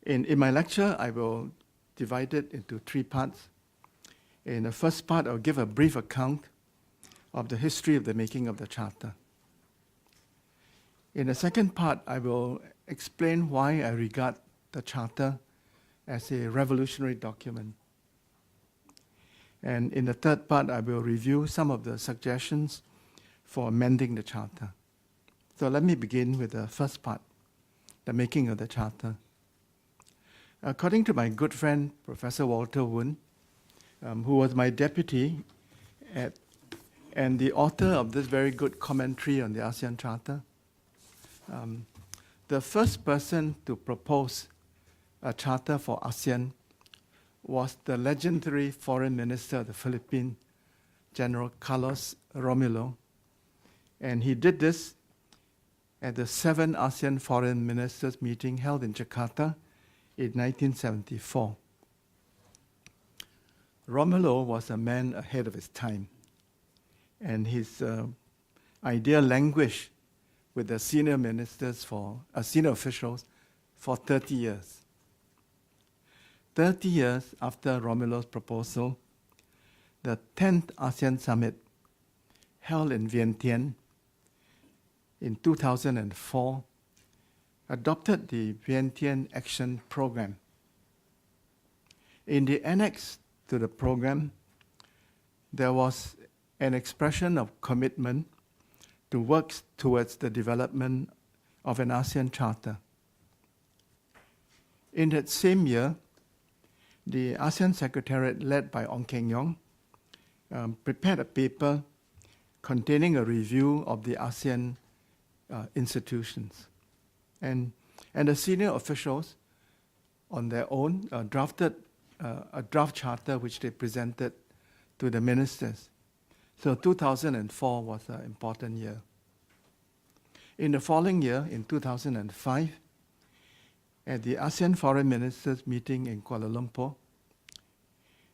In my lecture, I will divide it into 3 parts. In the first part, I'll give a brief account of the history of the making of the Charter. In the second part, I will explain why I regard the Charter as a revolutionary document. And in the third part, I will review some of the suggestions for amending the Charter. So let me begin with the first part, the making of the Charter. According to my good friend, Professor Walter Woon, who was my deputy and the author of this very good commentary on the ASEAN Charter, the first person to propose a charter for ASEAN was the legendary foreign minister of the Philippines, General Carlos Romulo. And he did this at the 7th ASEAN Foreign Ministers meeting held in Jakarta in 1974. Romulo was a man ahead of his time, and his idea languished with the senior officials for 30 years. 30 years after Romulo's proposal, the 10th ASEAN Summit, held in Vientiane in 2004, adopted the Vientiane Action Program. In the annex to the program, there was an expression of commitment to work towards the development of an ASEAN Charter. In that same year, the ASEAN Secretariat, led by Ong Keng Yong, prepared a paper containing a review of the ASEAN institutions. And the senior officials, on their own, drafted a draft charter which they presented to the ministers. So 2004 was an important year. In the following year, in 2005, at the ASEAN Foreign Ministers meeting in Kuala Lumpur,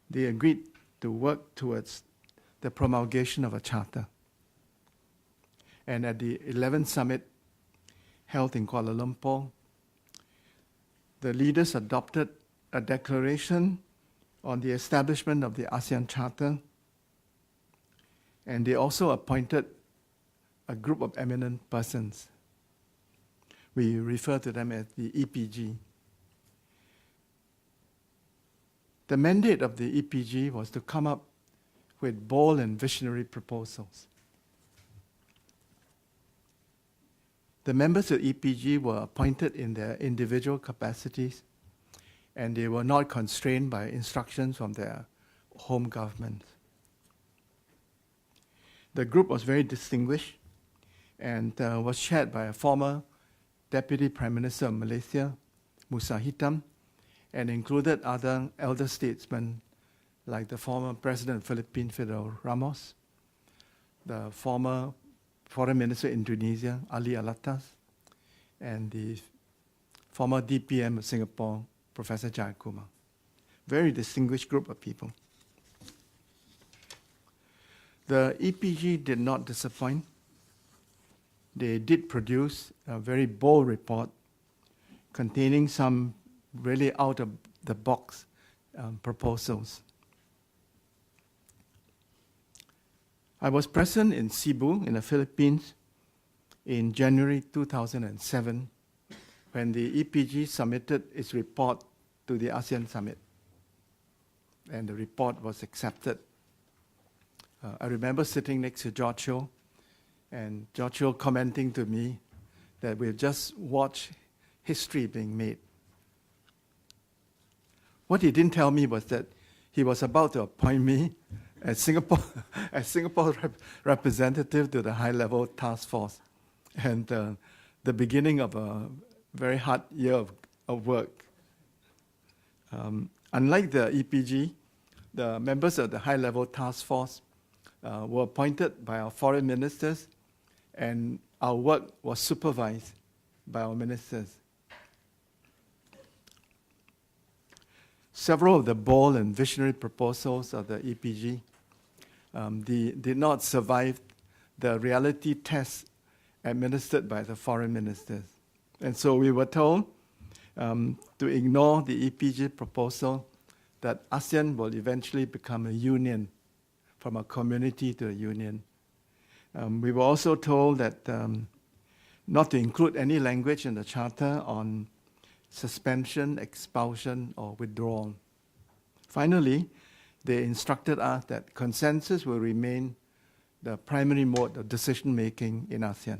they agreed to work towards the promulgation of a charter. And at the 11th summit held in Kuala Lumpur, the leaders adopted a declaration on the establishment of the ASEAN Charter, and they also appointed a group of eminent persons. We refer to them as the EPG. The mandate of the EPG was to come up with bold and visionary proposals. The members of EPG were appointed in their individual capacities, and they were not constrained by instructions from their home governments. The group was very distinguished and was chaired by a former Deputy Prime Minister of Malaysia, Musa Hitam, and included other elder statesmen like the former President of the Philippines, Fidel Ramos, the former Foreign Minister of Indonesia, Ali Alatas, and the former DPM of Singapore, Professor Jayakumar. Very distinguished group of people. The EPG did not disappoint. They did produce a very bold report containing some really out-of-the-box proposals. I was present in Cebu, in the Philippines, in January 2007, when the EPG submitted its report to the ASEAN Summit. And the report was accepted. I remember sitting next to George Ho, and George Ho commenting to me that we've just watched history being made. What he didn't tell me was that he was about to appoint me as Singapore representative to the high-level task force, and the beginning of a very hard year of work. Unlike the EPG, the members of the high-level task force were appointed by our foreign ministers, and our work was supervised by our ministers. Several of the bold and visionary proposals of the EPG did not survive the reality test administered by the foreign ministers. And so we were told to ignore the EPG proposal that ASEAN will eventually become a union, from a community to a union. We were also told that not to include any language in the Charter on suspension, expulsion, or withdrawal. Finally, they instructed us that consensus will remain the primary mode of decision-making in ASEAN.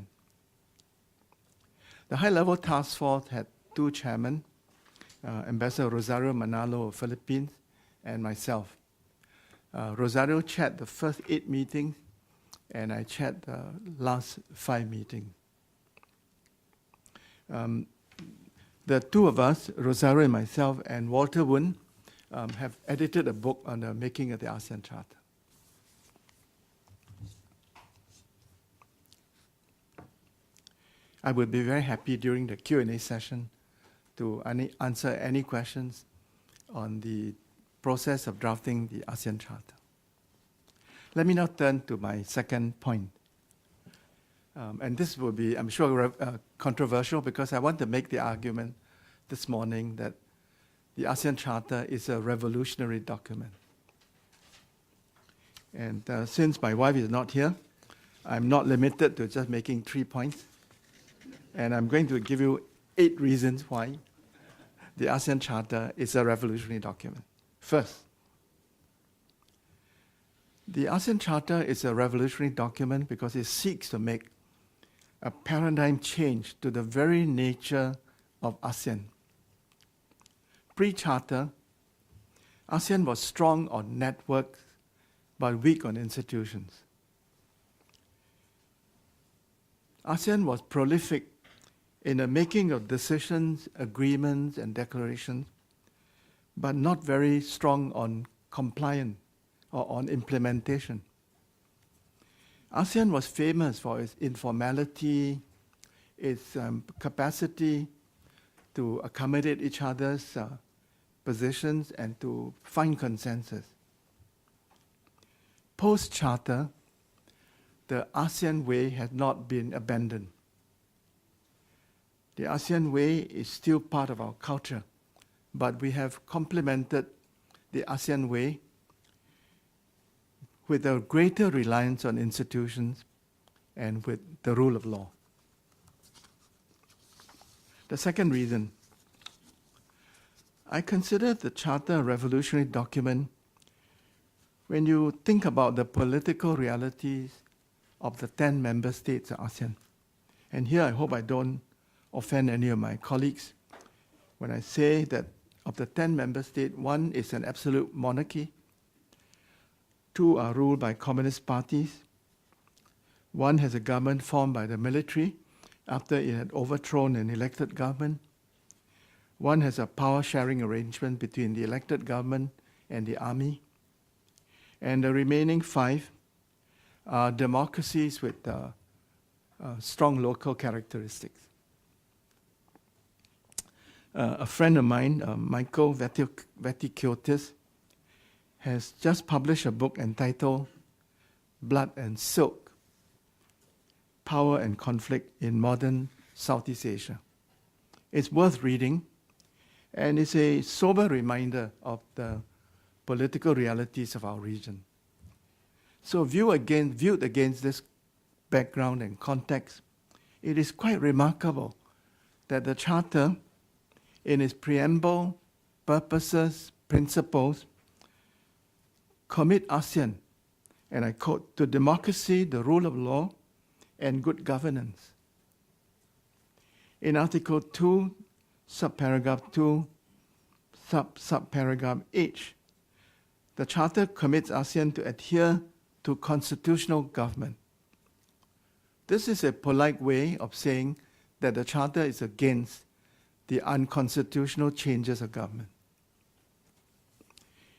The high-level task force had two chairmen, Ambassador Rosario Manalo of Philippines and myself. Rosario chaired the first 8 meetings, and I chaired the last 5 meetings. The two of us, Rosario and myself, and Walter Woon, have edited a book on the making of the ASEAN Charter. I would be very happy during the Q&A session to answer any questions on the process of drafting the ASEAN Charter. Let me now turn to my second point. And this will be, I'm sure, controversial, because I want to make the argument this morning that the ASEAN Charter is a revolutionary document. And since my wife is not here, I'm not limited to just making 3 points. And I'm going to give you 8 reasons why the ASEAN Charter is a revolutionary document. First, the ASEAN Charter is a revolutionary document because it seeks to make a paradigm change to the very nature of ASEAN. Pre-Charter, ASEAN was strong on networks but weak on institutions. ASEAN was prolific in the making of decisions, agreements, and declarations, but not very strong on compliance or on implementation. ASEAN was famous for its informality, its capacity to accommodate each other's positions and to find consensus. Post-Charter, the ASEAN way has not been abandoned. The ASEAN way is still part of our culture, but we have complemented the ASEAN way with a greater reliance on institutions and with the rule of law. The second reason, I consider the Charter a revolutionary document when you think about the political realities of the 10 member states of ASEAN. And here I hope I don't offend any of my colleagues when I say that of the 10 member states, 1 is an absolute monarchy, 2 are ruled by communist parties, 1 has a government formed by the military after it had overthrown an elected government, 1 has a power-sharing arrangement between the elected government and the army, and the remaining 5 are democracies with strong local characteristics. A friend of mine, Michael Vatikiotis, has just published a book entitled Blood and Silk, Power and Conflict in Modern Southeast Asia. It's worth reading, and it's a sober reminder of the political realities of our region. So viewed against this background and context, it is quite remarkable that the Charter, in its preamble, purposes, principles, commit ASEAN, and I quote, to democracy, the rule of law, and good governance. In Article 2, subparagraph 2, subparagraph H, the Charter commits ASEAN to adhere to constitutional government. This is a polite way of saying that the Charter is against the unconstitutional changes of government.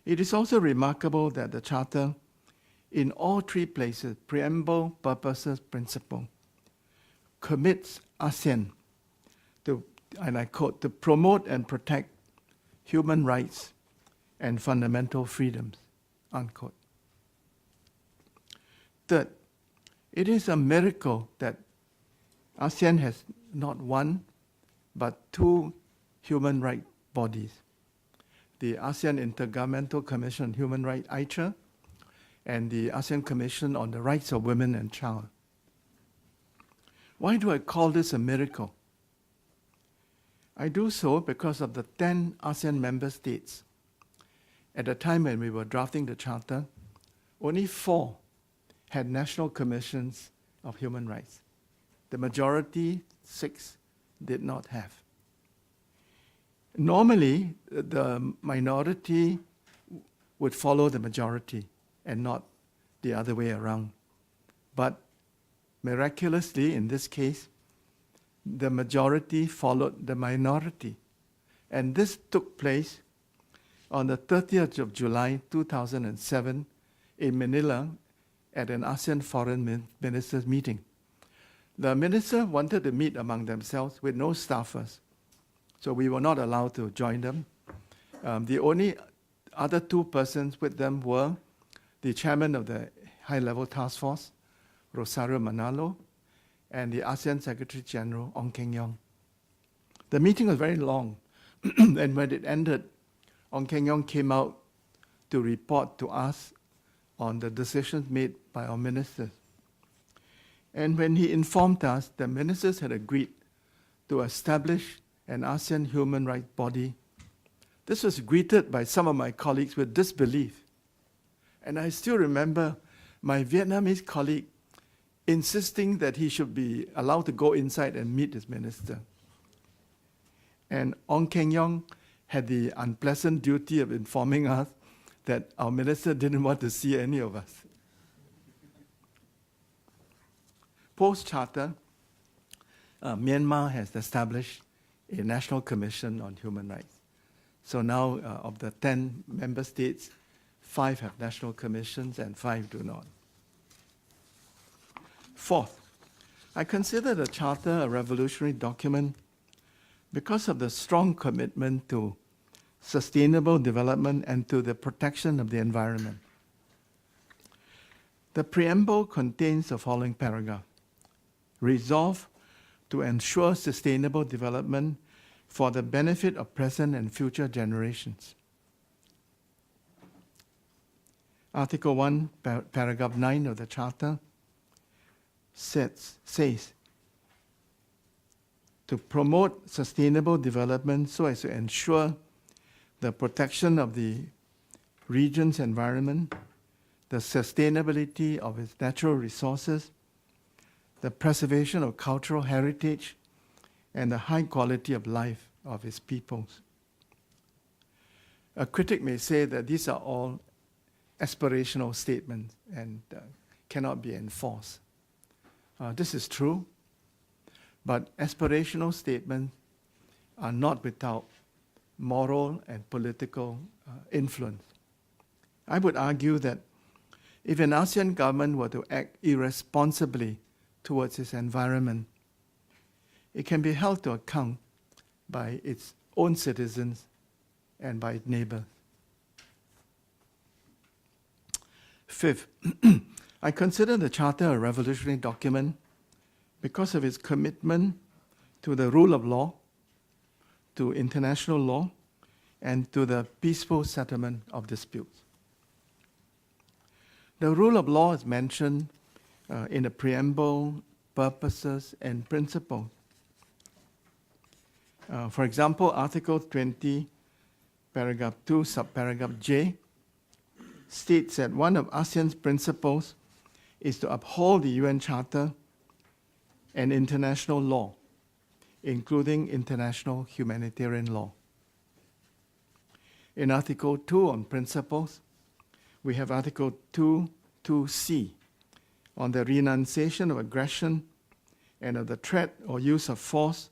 It is also remarkable that the Charter, in all 3 places, preamble, purposes, principle, commits ASEAN to, and I quote, to promote and protect human rights and fundamental freedoms, unquote. Third, it is a miracle that ASEAN has not 1, but 2 human rights bodies, the ASEAN Intergovernmental Commission on Human Rights, ICHR, and the ASEAN Commission on the Rights of Women and Child. Why do I call this a miracle? I do so because of the 10 ASEAN member states. At the time when we were drafting the Charter, only 4 had national commissions of human rights. The majority, 6, did not have. Normally, the minority would follow the majority and not the other way around. But miraculously, in this case, the majority followed the minority. And this took place on the 30th of July, 2007, in Manila at an ASEAN Foreign Ministers meeting. The minister wanted to meet among themselves with no staffers, so we were not allowed to join them. The only other 2 persons with them were the chairman of the high-level task force, Rosario Manalo, and the ASEAN Secretary General, Ong Keng Yong. The meeting was very long, and when it ended, Ong Keng Yong came out to report to us on the decisions made by our ministers. And when he informed us, the ministers had agreed to establish an ASEAN human rights body. This was greeted by some of my colleagues with disbelief. And I still remember my Vietnamese colleague insisting that he should be allowed to go inside and meet his minister. And Ong Keng Yong had the unpleasant duty of informing us that our minister didn't want to see any of us. Post-Charter, Myanmar has established a National Commission on Human Rights. So now, of the 10 member states, 5 have national commissions and 5 do not. Fourth, I consider the Charter a revolutionary document because of the strong commitment to sustainable development and to the protection of the environment. The preamble contains the following paragraph: resolve to ensure sustainable development for the benefit of present and future generations. Article 1, paragraph 9 of the Charter says to promote sustainable development so as to ensure the protection of the region's environment, the sustainability of its natural resources, the preservation of cultural heritage, and the high quality of life of its peoples. A critic may say that these are all aspirational statements and cannot be enforced. This is true, but aspirational statements are not without moral and political influence. I would argue that if an ASEAN government were to act irresponsibly towards its environment, it can be held to account by its own citizens and by its neighbors. Fifth, I consider the Charter a revolutionary document because of its commitment to the rule of law, to international law, and to the peaceful settlement of disputes. The rule of law is mentioned in the preamble, purposes, and principles. For example, Article 20, paragraph 2, subparagraph J, states that one of ASEAN's principles is to uphold the UN Charter and international law, including international humanitarian law. In Article 2 on principles, we have Article 2.2c on the renunciation of aggression and of the threat or use of force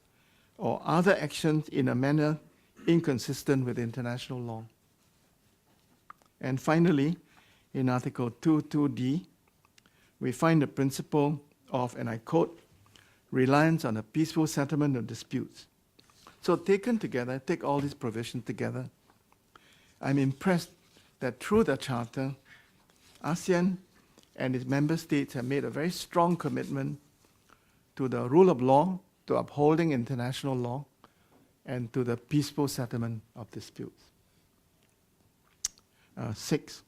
or other actions in a manner inconsistent with international law. And finally, in Article 2.2d, we find the principle of, and I quote, reliance on a peaceful settlement of disputes. So taken together, take all these provisions together, I'm impressed that through the Charter, ASEAN and its member states have made a very strong commitment to the rule of law, to upholding international law, and to the peaceful settlement of disputes. 6.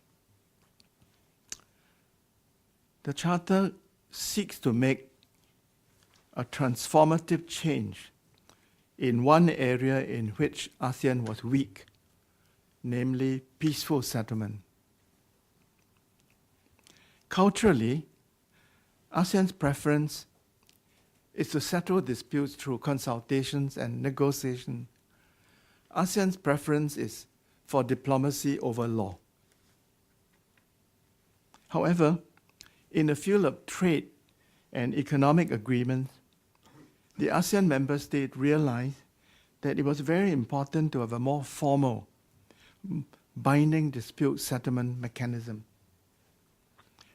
The Charter seeks to make a transformative change in one area in which ASEAN was weak, namely peaceful settlement. Culturally, ASEAN's preference is to settle disputes through consultations and negotiation. ASEAN's preference is for diplomacy over law. However, in the field of trade and economic agreements, the ASEAN member state realized that it was very important to have a more formal, binding dispute settlement mechanism.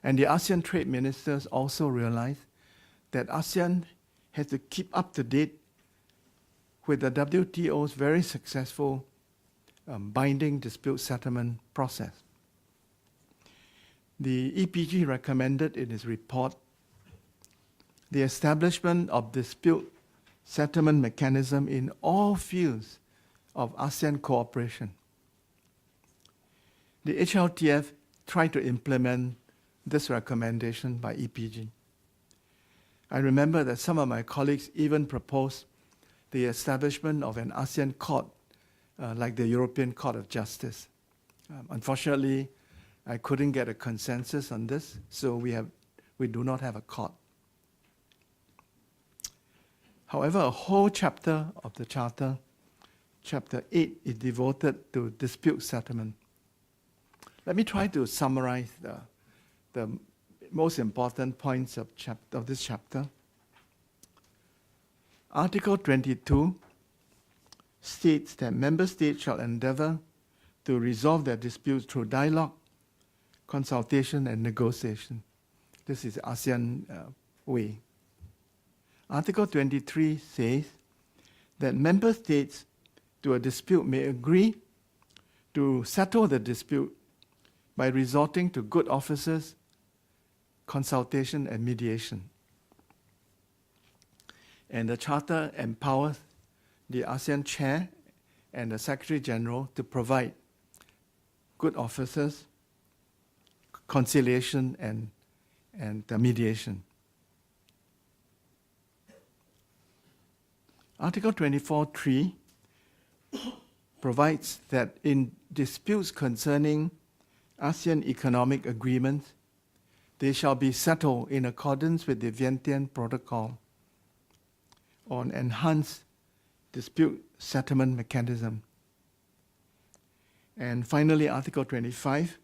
And the ASEAN trade ministers also realized that ASEAN has to keep up to date with the WTO's very successful binding dispute settlement process. The EPG recommended in its report the establishment of dispute settlement mechanism in all fields of ASEAN cooperation. The HLTF tried to implement this recommendation by EPG. I remember that some of my colleagues even proposed the establishment of an ASEAN court, like the European Court of Justice. Unfortunately, I couldn't get a consensus on this, so we do not have a court. However, a whole chapter of the Charter, Chapter 8, is devoted to dispute settlement. Let me try to summarize the most important points of this chapter. Article 22 states that member states shall endeavor to resolve their disputes through dialogue, consultation, and negotiation. This is the ASEAN way. Article 23 says that member states to a dispute may agree to settle the dispute by resorting to good offices, consultation, and mediation. And the Charter empowers the ASEAN Chair and the Secretary General to provide good offices, conciliation, and mediation. Article 24.3 provides that in disputes concerning ASEAN economic agreements, they shall be settled in accordance with the Vientiane Protocol on enhanced dispute settlement mechanism. And finally, Article 25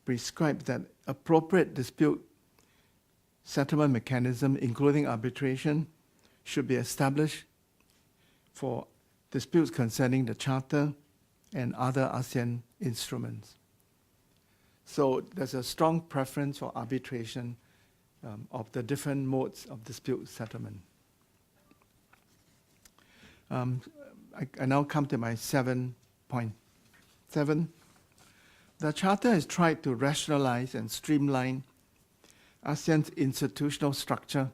prescribes that appropriate dispute settlement mechanism, including arbitration, should be established for disputes concerning the Charter and other ASEAN instruments. So there's a strong preference for arbitration of the different modes of dispute settlement. I now come to my 7 point. 7, the Charter has tried to rationalize and streamline ASEAN's institutional structure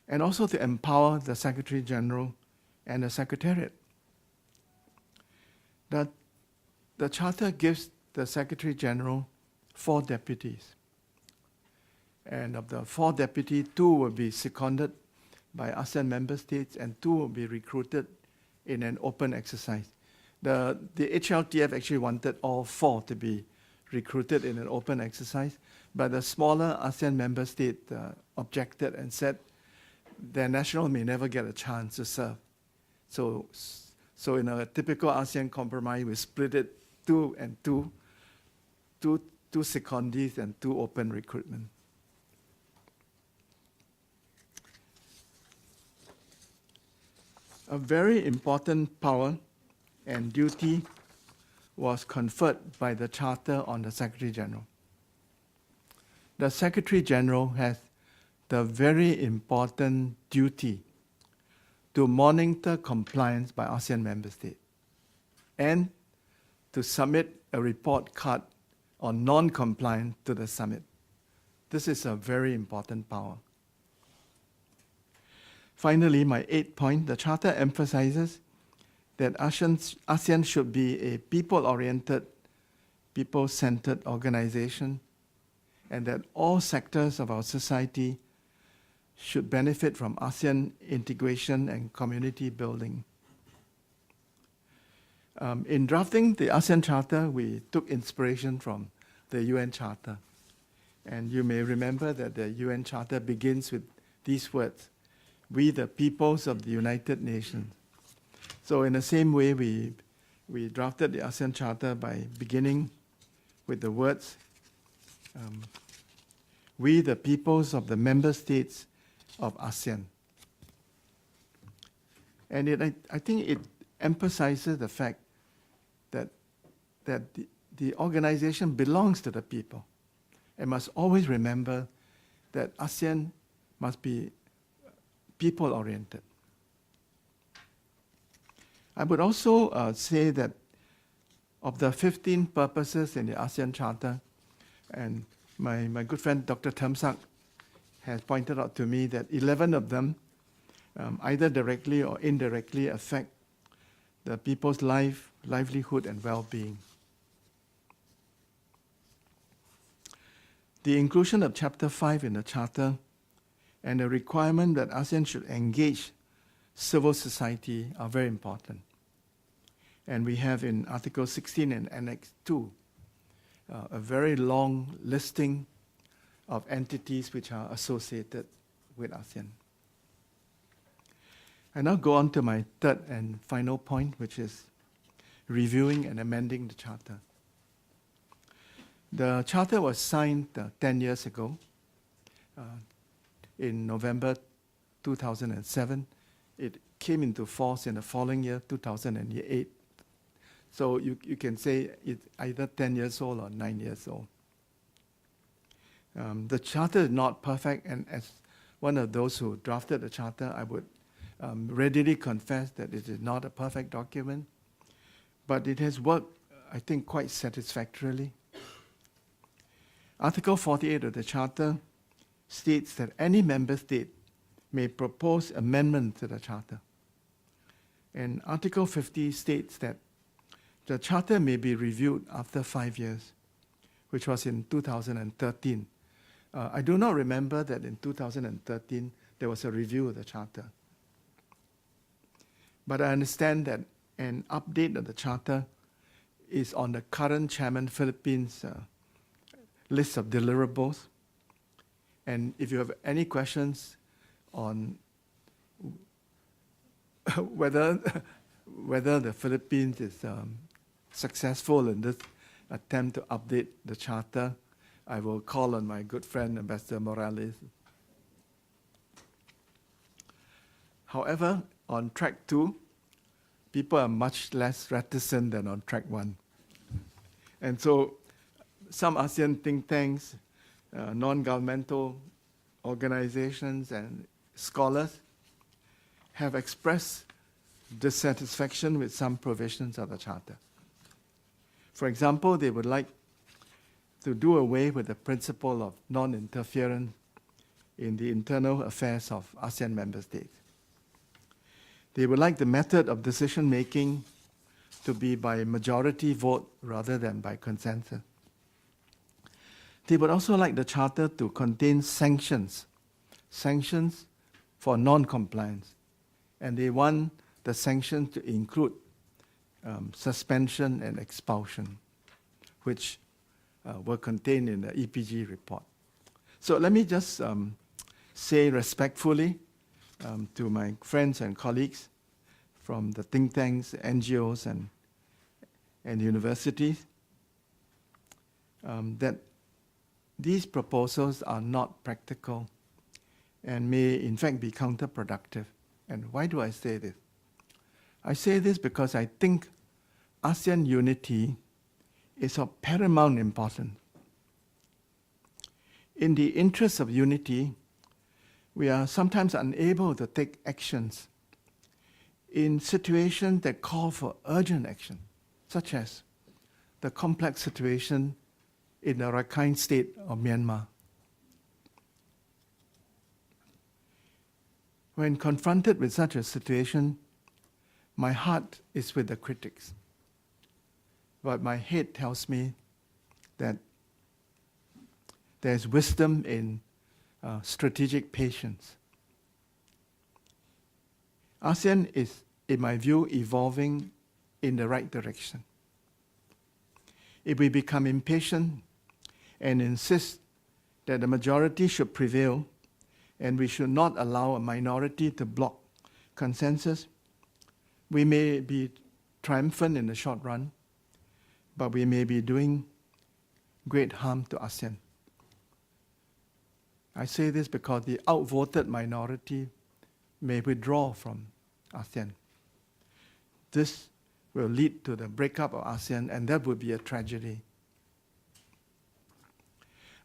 and also to empower the Secretary General and the Secretariat. The Charter gives the Secretary General 4 deputies. And of the 4 deputies, 2 will be seconded by ASEAN member states and 2 will be recruited in an open exercise. The HLTF actually wanted all 4 to be recruited in an open exercise, but the smaller ASEAN member state objected and said their national may never get a chance to serve. So in a typical ASEAN compromise, we split it 2 and 2, 2 secondees and 2 open recruitment. A very important power and duty was conferred by the Charter on the Secretary General. The Secretary General has the very important duty to monitor compliance by ASEAN member states and to submit a report card on non-compliance to the summit. This is a very important power. Finally, my 8th point, the Charter emphasizes that ASEAN should be a people-oriented, people-centered organization, and that all sectors of our society should benefit from ASEAN integration and community building. In drafting the ASEAN Charter, we took inspiration from the UN Charter. And you may remember that the UN Charter begins with these words: "We, the peoples of the United Nations." So in the same way, we drafted the ASEAN Charter by beginning with the words, "We, the peoples of the member states of ASEAN." And I think it emphasizes the fact that the organization belongs to the people, and must always remember that ASEAN must be people-oriented. I would also say that of the 15 purposes in the ASEAN Charter, and my good friend Dr. Thamsak has pointed out to me that 11 of them either directly or indirectly affect the people's livelihood and well-being. The inclusion of Chapter 5 in the Charter and the requirement that ASEAN should engage civil society are very important. And we have in Article 16 and Annex 2 a very long listing of entities which are associated with ASEAN. I now go on to my third and final point, which is reviewing and amending the Charter. The Charter was signed 10 years ago, in November 2007. It came into force in the following year, 2008. So you can say it's either 10 years old or 9 years old. The Charter is not perfect, and as one of those who drafted the Charter, I would readily confess that it is not a perfect document, but it has worked, I think, quite satisfactorily. Article 48 of the Charter states that any member state may propose amendment to the Charter. And Article 50 states that the Charter may be reviewed after 5 years, which was in 2013. I do not remember that in 2013 there was a review of the Charter. But I understand that an update of the Charter is on the current Chairman Philippines list of deliverables. And if you have any questions on whether the Philippines is successful in this attempt to update the Charter, I will call on my good friend, Ambassador Morales. However, on track 2, people are much less reticent than on track 1. And so some ASEAN think tanks, non-governmental organizations, and scholars have expressed dissatisfaction with some provisions of the Charter. For example, they would like to do away with the principle of non-interference in the internal affairs of ASEAN member states. They would like the method of decision-making to be by majority vote rather than by consensus. They would also like the Charter to contain sanctions for non-compliance. And they want the sanctions to include suspension and expulsion, which were contained in the EPG report. So let me just say respectfully to my friends and colleagues from the think tanks, NGOs, and universities, that these proposals are not practical and may in fact be counterproductive. And why do I say this? I say this because I think ASEAN unity is of paramount importance. In the interest of unity, we are sometimes unable to take actions in situations that call for urgent action, such as the complex situation in the Rakhine state of Myanmar. When confronted with such a situation, My heart is with the critics, but my head tells me that there's wisdom in strategic patience. ASEAN is, in my view, evolving in the right direction. If we become impatient and insist that the majority should prevail and we should not allow a minority to block consensus, we may be triumphant in the short run, but we may be doing great harm to ASEAN. I say this because the outvoted minority may withdraw from ASEAN. This will lead to the breakup of ASEAN, and that would be a tragedy.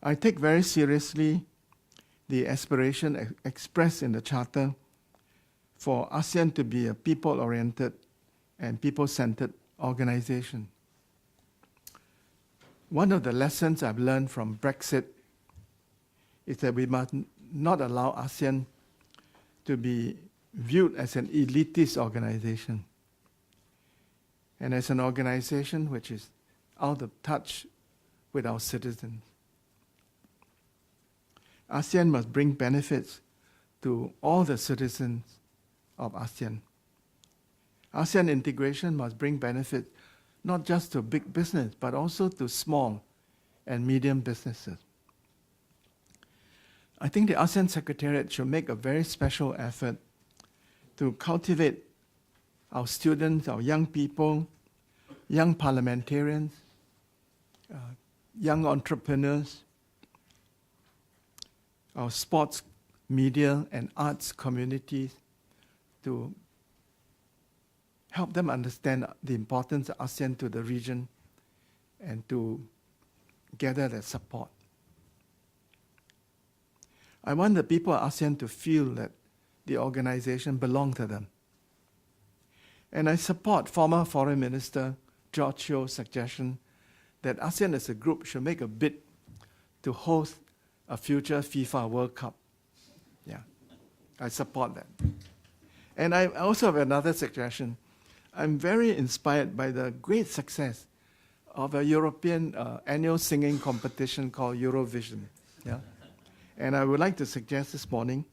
I take very seriously the aspiration expressed in the Charter for ASEAN to be a people-oriented and people-centered organization. One of the lessons I've learned from Brexit is that we must not allow ASEAN to be viewed as an elitist organization and as an organization which is out of touch with our citizens. ASEAN must bring benefits to all the citizens of ASEAN. ASEAN integration must bring benefits not just to big business, but also to small and medium businesses. I think the ASEAN Secretariat should make a very special effort to cultivate our students, our young people, young parliamentarians, young entrepreneurs, our sports, media, and arts communities, to help them understand the importance of ASEAN to the region and to gather their support. I want the people of ASEAN to feel that the organization belongs to them. And I support former Foreign Minister George Hio's suggestion that ASEAN as a group should make a bid to host a future FIFA World Cup. Yeah, I support that. And I also have another suggestion. I'm very inspired by the great success of a European annual singing competition called Eurovision. Yeah? And I would like to suggest this morning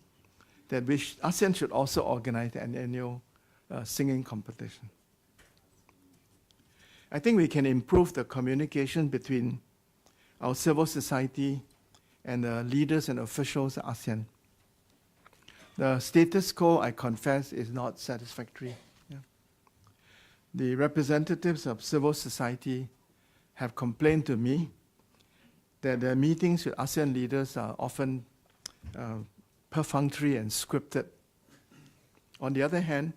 that ASEAN should also organize an annual singing competition. I think we can improve the communication between our civil society and the leaders and officials of ASEAN. The status quo, I confess, is not satisfactory. Yeah. The representatives of civil society have complained to me that their meetings with ASEAN leaders are often perfunctory and scripted. On the other hand,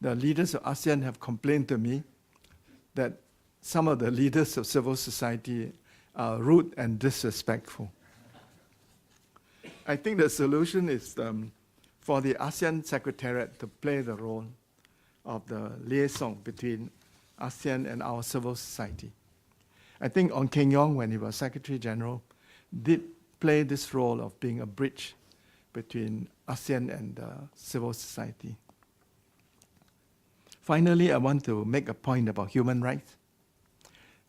the leaders of ASEAN have complained to me that some of the leaders of civil society are rude and disrespectful. I think the solution is for the ASEAN Secretariat to play the role of the liaison between ASEAN and our civil society. I think Ong Keng Yong, when he was Secretary General, did play this role of being a bridge between ASEAN and civil society. Finally, I want to make a point about human rights.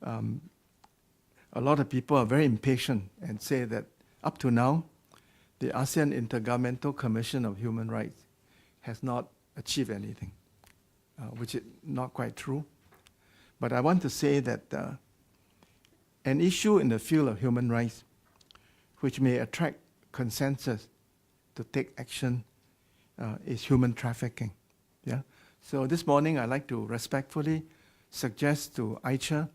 A lot of people are very impatient and say that up to now, the ASEAN Intergovernmental Commission of Human Rights has not achieved anything, which is not quite true. But I want to say that an issue in the field of human rights which may attract consensus to take action is human trafficking. Yeah? So this morning I'd like to respectfully suggest to Aicha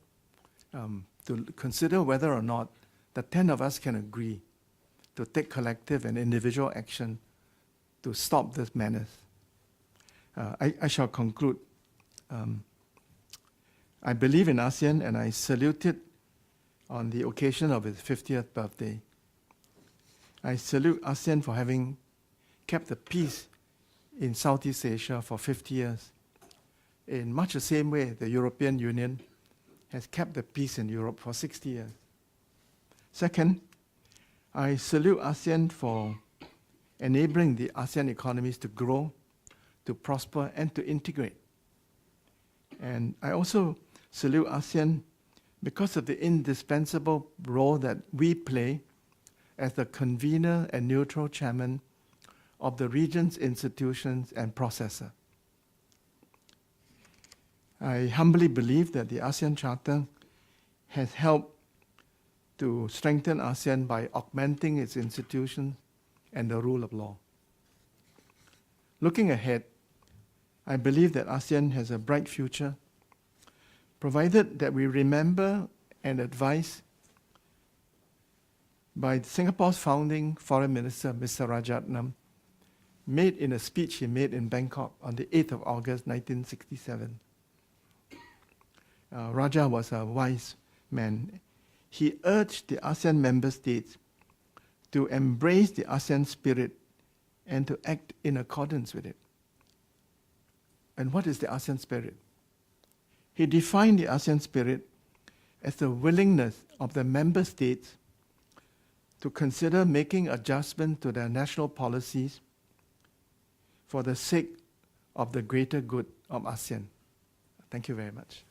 to consider whether or not the 10 of us can agree to take collective and individual action to stop this menace. I shall conclude. I believe in ASEAN and I salute it on the occasion of its 50th birthday. I salute ASEAN for having kept the peace in Southeast Asia for 50 years. In much the same way, the European Union has kept the peace in Europe for 60 years. Second, I salute ASEAN for enabling the ASEAN economies to grow, to prosper, and to integrate. And I also salute ASEAN because of the indispensable role that we play as the convener and neutral chairman of the region's institutions and processor. I humbly believe that the ASEAN Charter has helped to strengthen ASEAN by augmenting its institutions and the rule of law. Looking ahead, I believe that ASEAN has a bright future, provided that we remember and advise by Singapore's founding Foreign Minister, Mr. Rajaratnam, made in a speech he made in Bangkok on the 8th of August, 1967. Raja was a wise man. He urged the ASEAN member states to embrace the ASEAN spirit and to act in accordance with it. And what is the ASEAN spirit? He defined the ASEAN spirit as the willingness of the member states to consider making adjustments to their national policies for the sake of the greater good of ASEAN. Thank you very much.